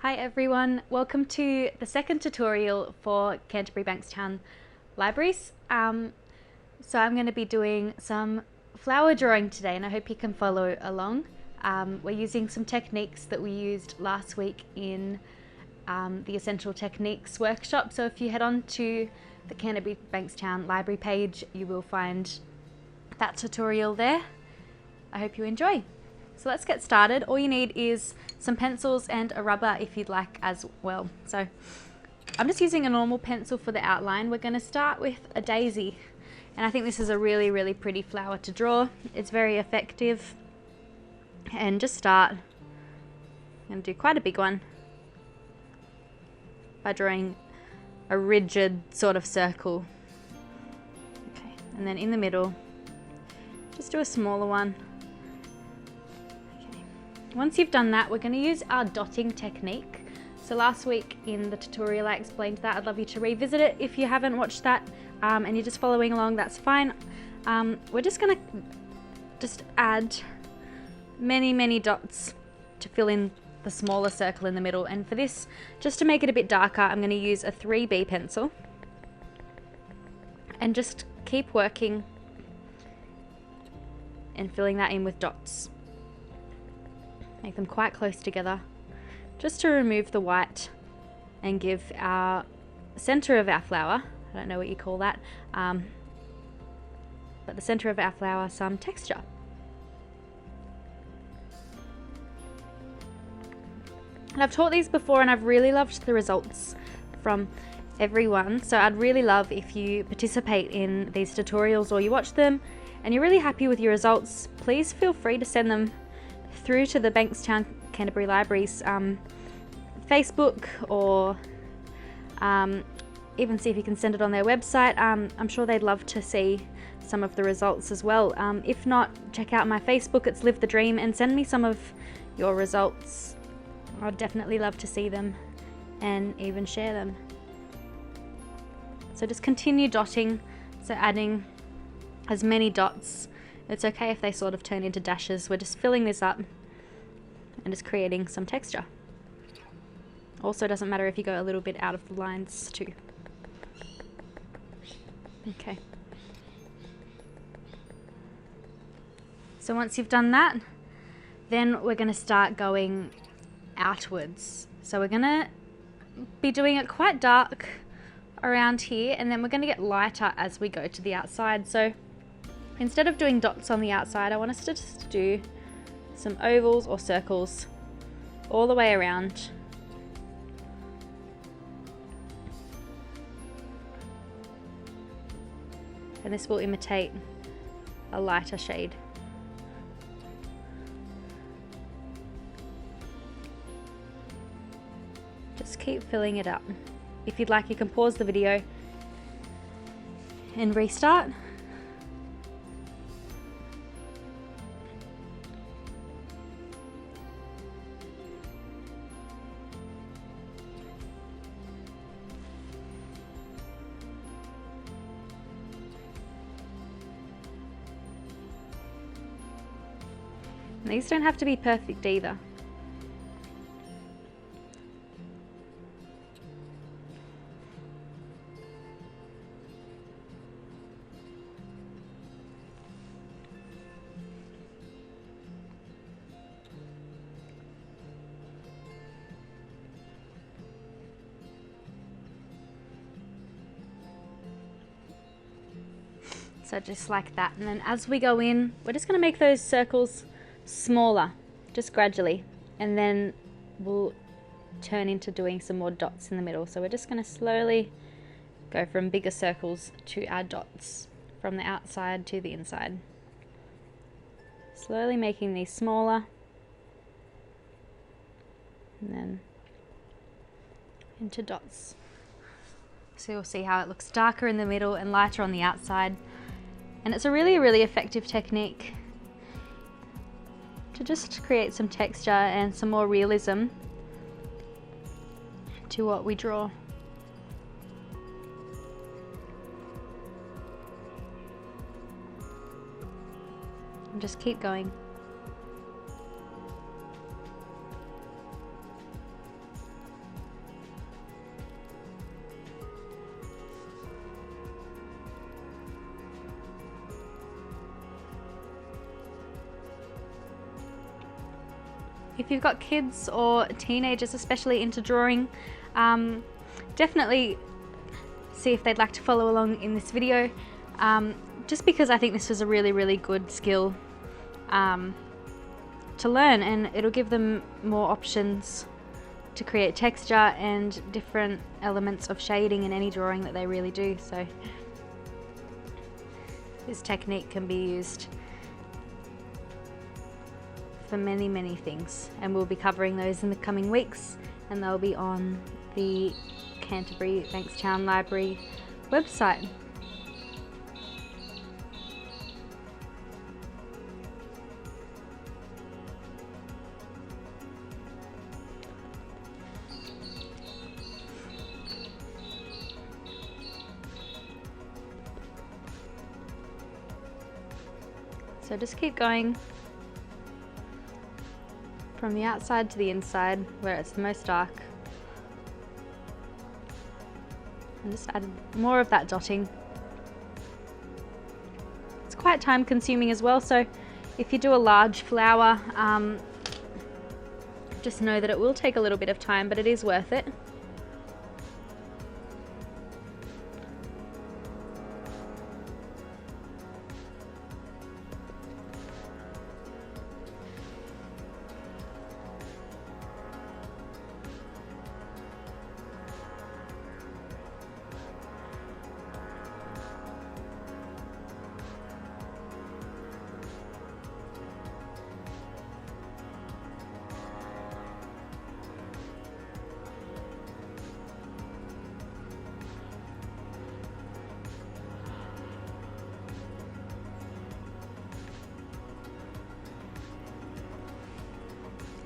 Hi everyone, welcome to the second tutorial for Canterbury Bankstown Libraries. So I'm going to be doing some flower drawing today and I hope you can follow along. We're using some techniques that we used last week in the Essential Techniques workshop. So if you head on to the Canterbury Bankstown Library page, you will find that tutorial there. I hope you enjoy. So let's get started. All you need is some pencils and a rubber if you'd like as well. So I'm just using a normal pencil for the outline. We're going to start with a daisy, and I think this is a really pretty flower to draw. It's very effective, and just start. I'm going to do quite a big one by drawing a rigid sort of circle. Okay, and then in the middle just do a smaller one. Once you've done that, we're going to use our dotting technique. So last week in the tutorial I explained that. I'd love you to revisit it if you haven't watched that and you're just following along, that's fine. We're just going to add many dots to fill in the smaller circle in the middle, and for this, just to make it a bit darker, I'm going to use a 3B pencil and just keep working and filling that in with dots. Make them quite close together just to remove the white and give our center of our flower, I don't know what you call that, but the center of our flower some texture. And I've taught these before and I've really loved the results from everyone, so I'd really love if you participate in these tutorials or you watch them and you're really happy with your results. Please feel free to send them through to the Bankstown Canterbury Libraries Facebook, or even see if you can send it on their website. I'm sure they'd love to see some of the results as well. If not, check out my Facebook, it's Live the Dream, and send me some of your results. I'd definitely love to see them and even share them. So just continue dotting, so adding as many dots. It's okay if they sort of turn into dashes. We're just filling this up and just creating some texture. Also, doesn't matter if you go a little bit out of the lines too. Okay. So once you've done that, then we're going to start going outwards. So we're going to be doing it quite dark around here, and then we're going to get lighter as we go to the outside. So instead of doing dots on the outside, I want us to just do some ovals or circles all the way around. And this will imitate a lighter shade. Just keep filling it up. If you'd like, you can pause the video and restart. And these don't have to be perfect either. So just like that, and then as we go in, we're just going to make those circles smaller, just gradually, and then we'll turn into doing some more dots in the middle. So we're just going to slowly go from bigger circles to our dots, from the outside to the inside. Slowly making these smaller, and then into dots. So you'll see how it looks darker in the middle and lighter on the outside. And it's a really effective technique to just create some texture and some more realism to what we draw. And just keep going. If you've got kids or teenagers especially into drawing, definitely see if they'd like to follow along in this video, just because I think this is a really good skill to learn, and it'll give them more options to create texture and different elements of shading in any drawing that they really do. So this technique can be used for many things, and we'll be covering those in the coming weeks, and they'll be on the Canterbury Bankstown Library website. So just keep going from the outside to the inside where it's the most dark, and just add more of that dotting. It's quite time consuming as well, so if you do a large flower, just know that it will take a little bit of time, but it is worth it.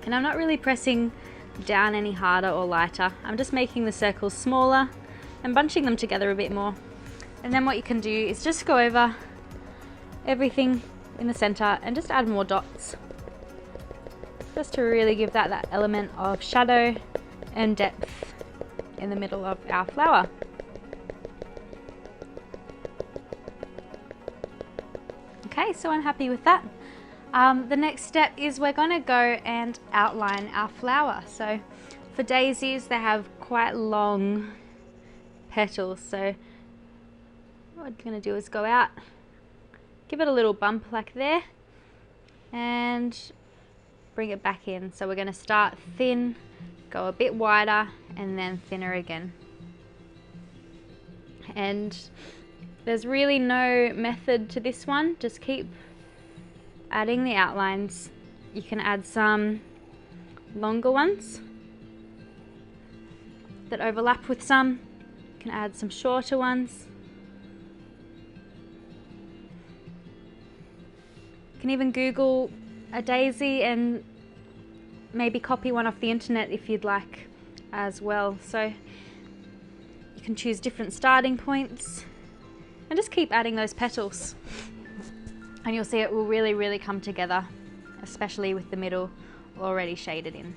And I'm not really pressing down any harder or lighter. I'm just making the circles smaller and bunching them together a bit more. And then what you can do is just go over everything in the center and just add more dots, just to really give that element of shadow and depth in the middle of our flower. Okay, so I'm happy with that. The next step is we're going to go and outline our flower. So for daisies, they have quite long petals. So what we're going to do is go out, give it a little bump like there, and bring it back in. So we're going to start thin, go a bit wider, and then thinner again. And there's really no method to this one, just keep adding the outlines. You can add some longer ones that overlap with some. You can add some shorter ones. You can even Google a daisy and maybe copy one off the internet if you'd like as well. So you can choose different starting points and just keep adding those petals. And you'll see it will really come together, especially with the middle already shaded in.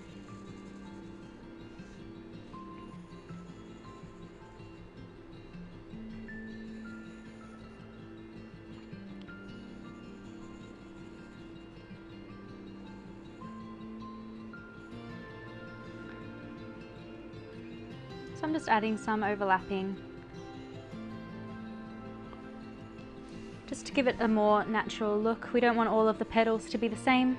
So I'm just adding some overlapping, just to give it a more natural look. We don't want all of the petals to be the same.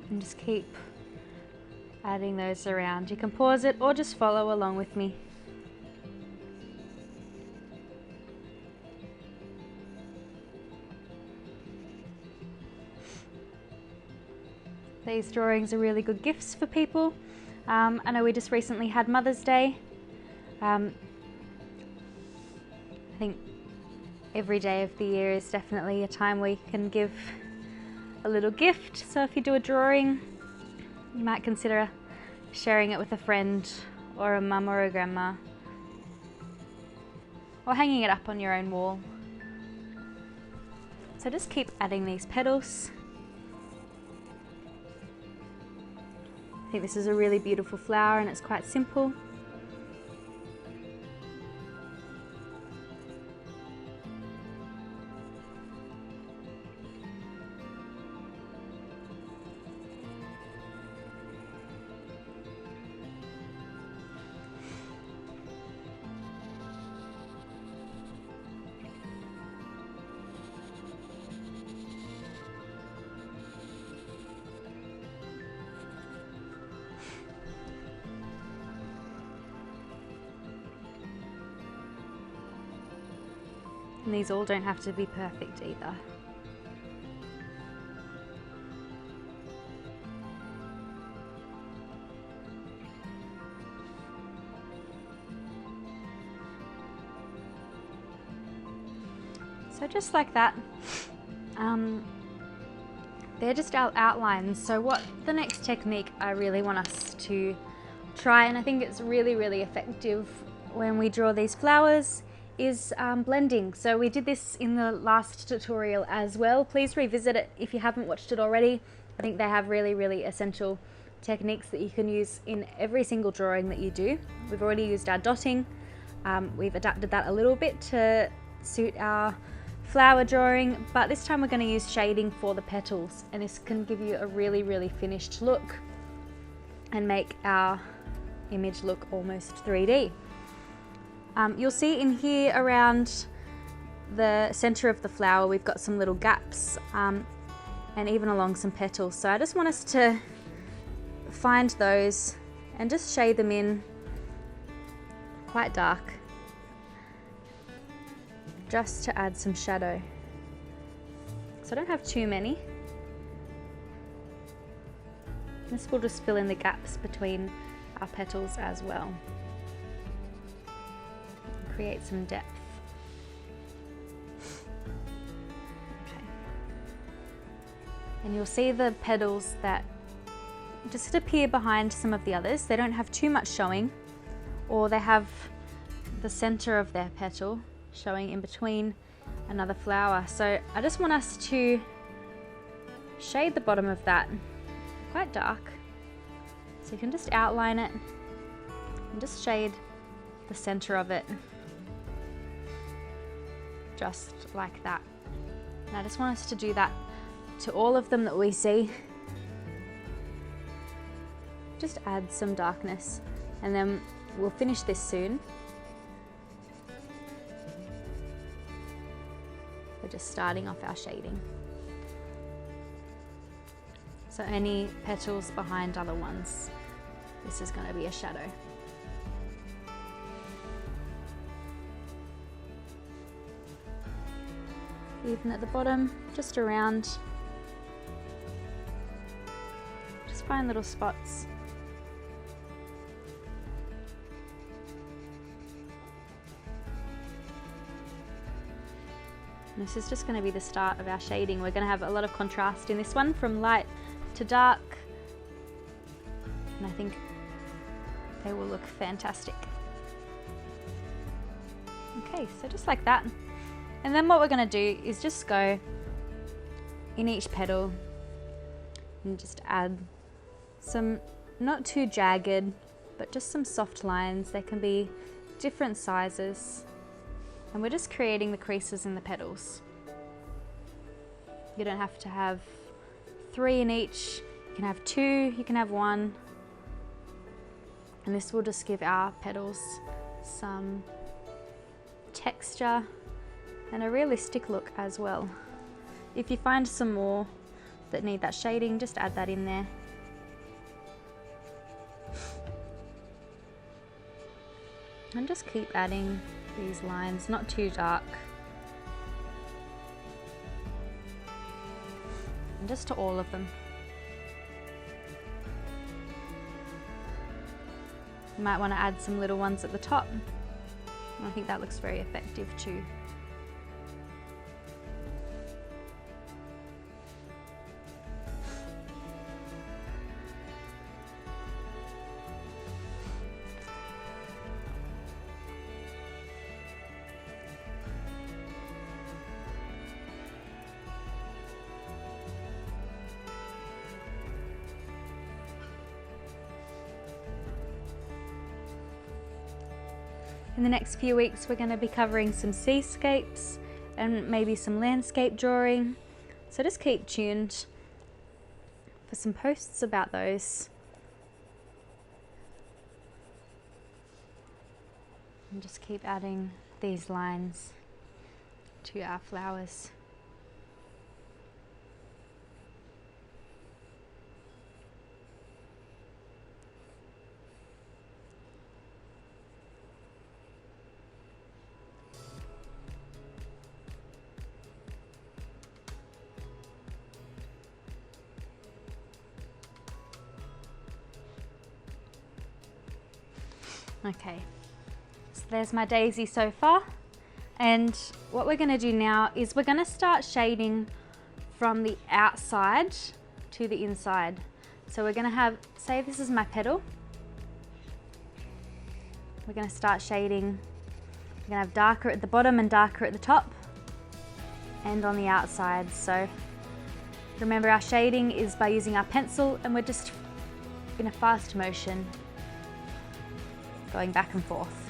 And just keep adding those around. You can pause it or just follow along with me. These drawings are really good gifts for people. I know we just recently had Mother's Day. I think every day of the year is definitely a time where you can give a little gift. So if you do a drawing, you might consider sharing it with a friend or a mum or a grandma, or hanging it up on your own wall. So just keep adding these petals. I think this is a really beautiful flower and it's quite simple. And these all don't have to be perfect either. So just like that, they're just our outlines. So what the next technique I really want us to try, and I think it's really, really effective when we draw these flowers, is blending. So we did this in the last tutorial as well. Please revisit it if you haven't watched it already. I think they have really, really essential techniques that you can use in every single drawing that you do. We've already used our dotting. We've adapted that a little bit to suit our flower drawing, but this time we're going to use shading for the petals, and this can give you a really, really finished look and make our image look almost 3D. You'll see in here around the center of the flower we've got some little gaps, and even along some petals. So I just want us to find those and just shade them in quite dark, just to add some shadow. So I don't have too many. This will just fill in the gaps between our petals as well. Create some depth. Okay. And you'll see the petals that just appear behind some of the others. They don't have too much showing, or they have the center of their petal showing in between another flower. So I just want us to shade the bottom of that quite dark. So you can just outline it and just shade the center of it just like that. And I just want us to do that to all of them that we see. Just add some darkness, and then we'll finish this soon. We're just starting off our shading. So any petals behind other ones, this is going to be a shadow. Even at the bottom, just around, just find little spots. And this is just going to be the start of our shading. We're going to have a lot of contrast in this one, from light to dark, and I think they will look fantastic. Okay, so just like that. And then what we're going to do is just go in each petal and just add some, not too jagged, but just some soft lines. They can be different sizes, and we're just creating the creases in the petals. You don't have to have 3 in each. You can have 2, you can have 1, and this will just give our petals some texture and a realistic look as well. If you find some more that need that shading, just add that in there. And just keep adding these lines, not too dark. And just to all of them. You might want to add some little ones at the top. And I think that looks very effective too. In the next few weeks we're going to be covering some seascapes and maybe some landscape drawing, so just keep tuned for some posts about those. And just keep adding these lines to our flowers. Okay, so there's my daisy so far, and what we're going to do now is we're going to start shading from the outside to the inside. So we're going to have, say this is my petal, we're going to start shading. We're going to have darker at the bottom and darker at the top and on the outside. So remember, our shading is by using our pencil, and we're just in a fast motion going back and forth.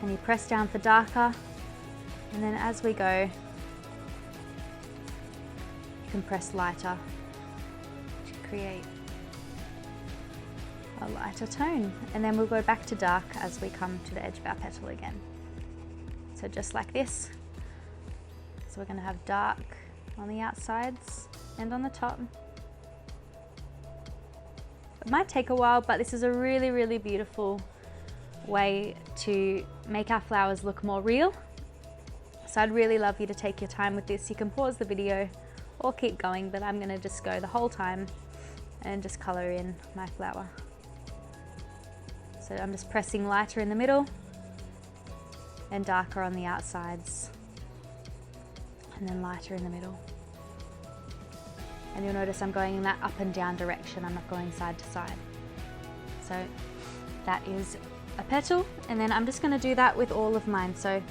And you press down for darker, and then as we go, you can press lighter to create a lighter tone. And then we'll go back to dark as we come to the edge of our petal again. So just like this. So we're going to have dark on the outsides and on the top. It might take a while, but this is a really, really beautiful way to make our flowers look more real. So I'd really love you to take your time with this. You can pause the video or keep going, but I'm going to just go the whole time and just colour in my flower. So I'm just pressing lighter in the middle and darker on the outsides, and then lighter in the middle. And you'll notice I'm going in that up and down direction, I'm not going side to side. So that is a petal, and then I'm just going to do that with all of mine. So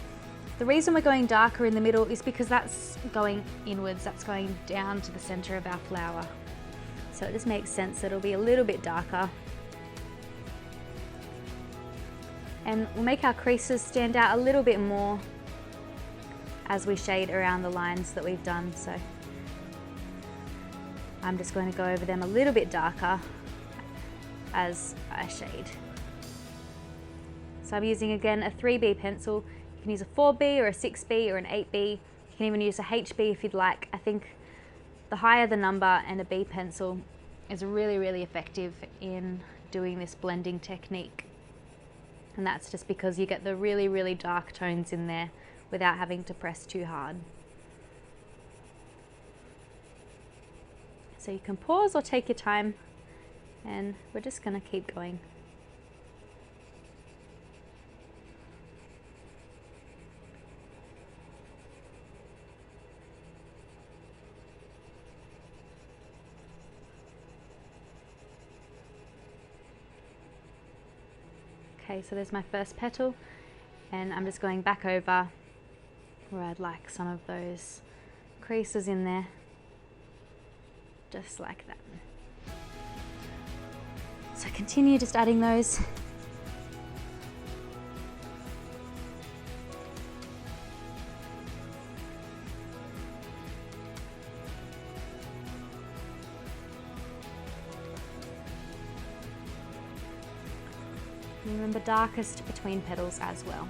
the reason we're going darker in the middle is because that's going inwards, that's going down to the center of our flower. So it just makes sense that it'll be a little bit darker. And we'll make our creases stand out a little bit more as we shade around the lines that we've done. So I'm just going to go over them a little bit darker as I shade. So I'm using again a 3B pencil. You can use a 4B or a 6B or an 8B. You can even use a HB if you'd like. I think the higher the number, and a B pencil is really, really effective in doing this blending technique. And that's just because you get the really, really dark tones in there without having to press too hard. So you can pause or take your time, and we're just going to keep going. Okay, so there's my first petal, and I'm just going back over where I'd like some of those creases in there. Just like that. So continue just adding those. Remember, darkest between petals as well.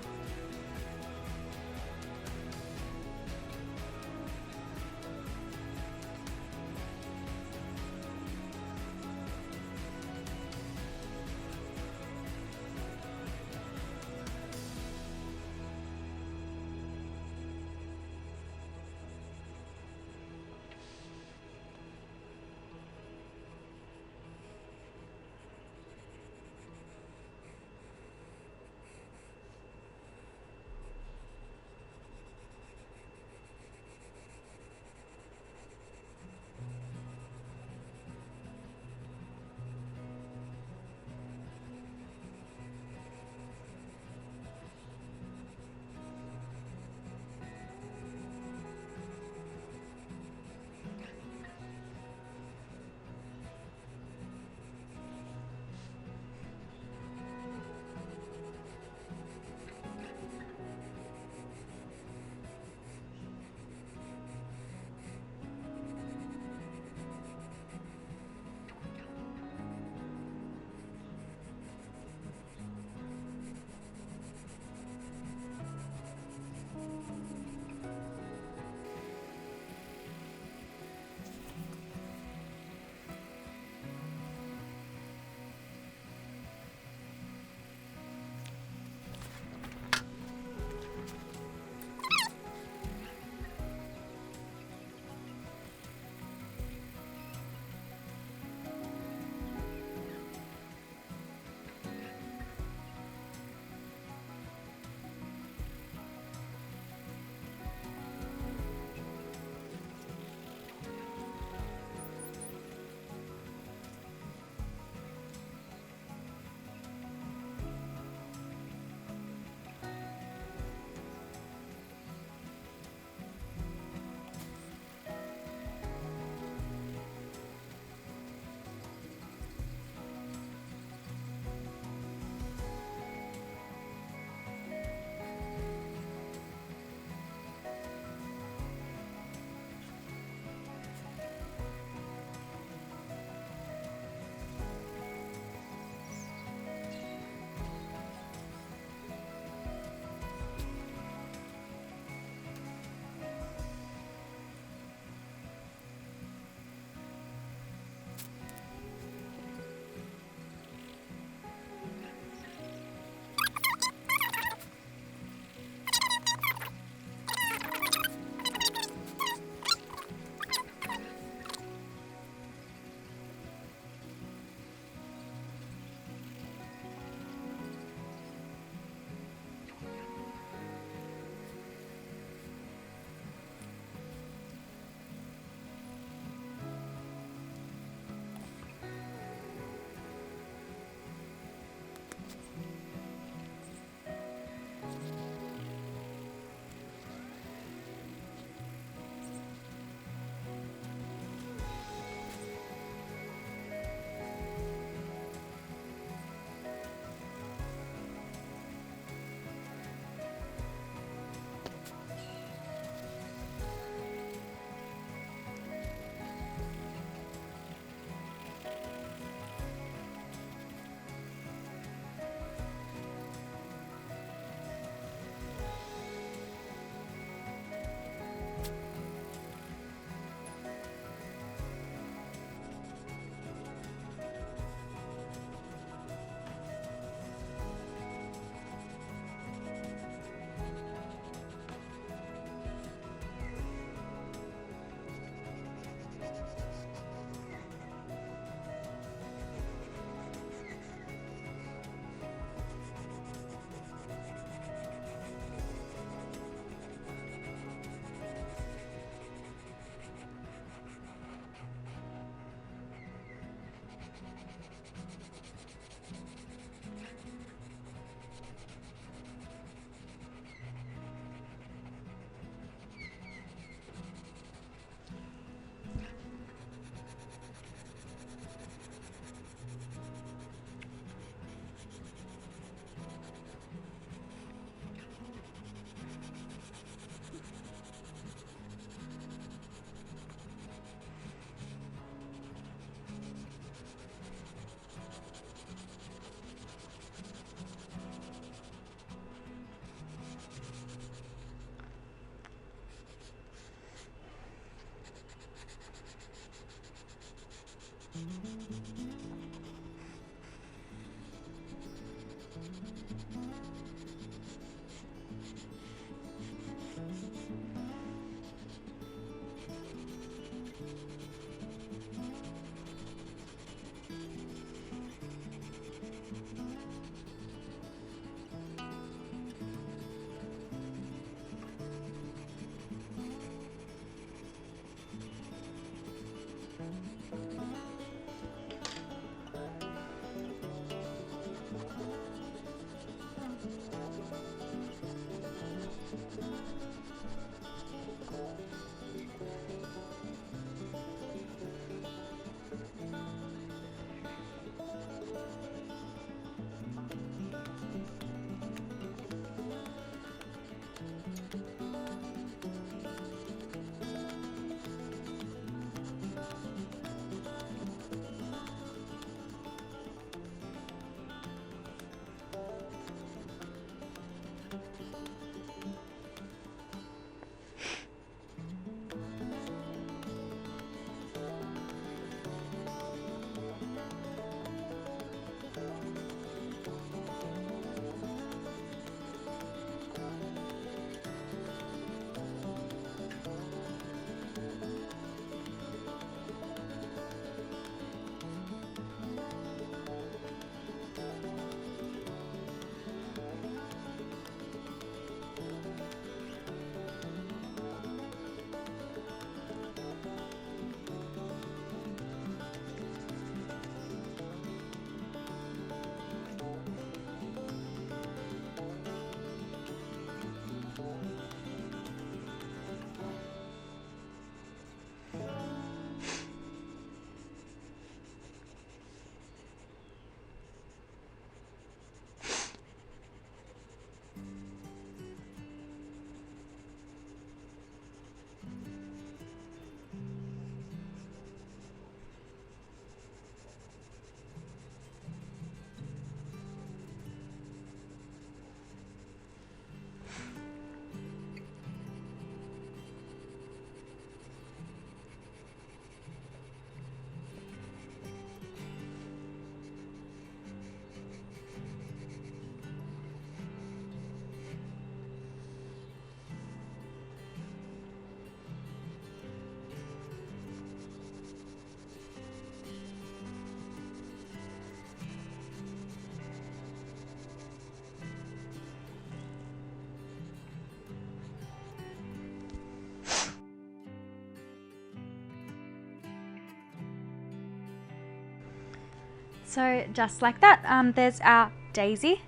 So just like that, there's our daisy.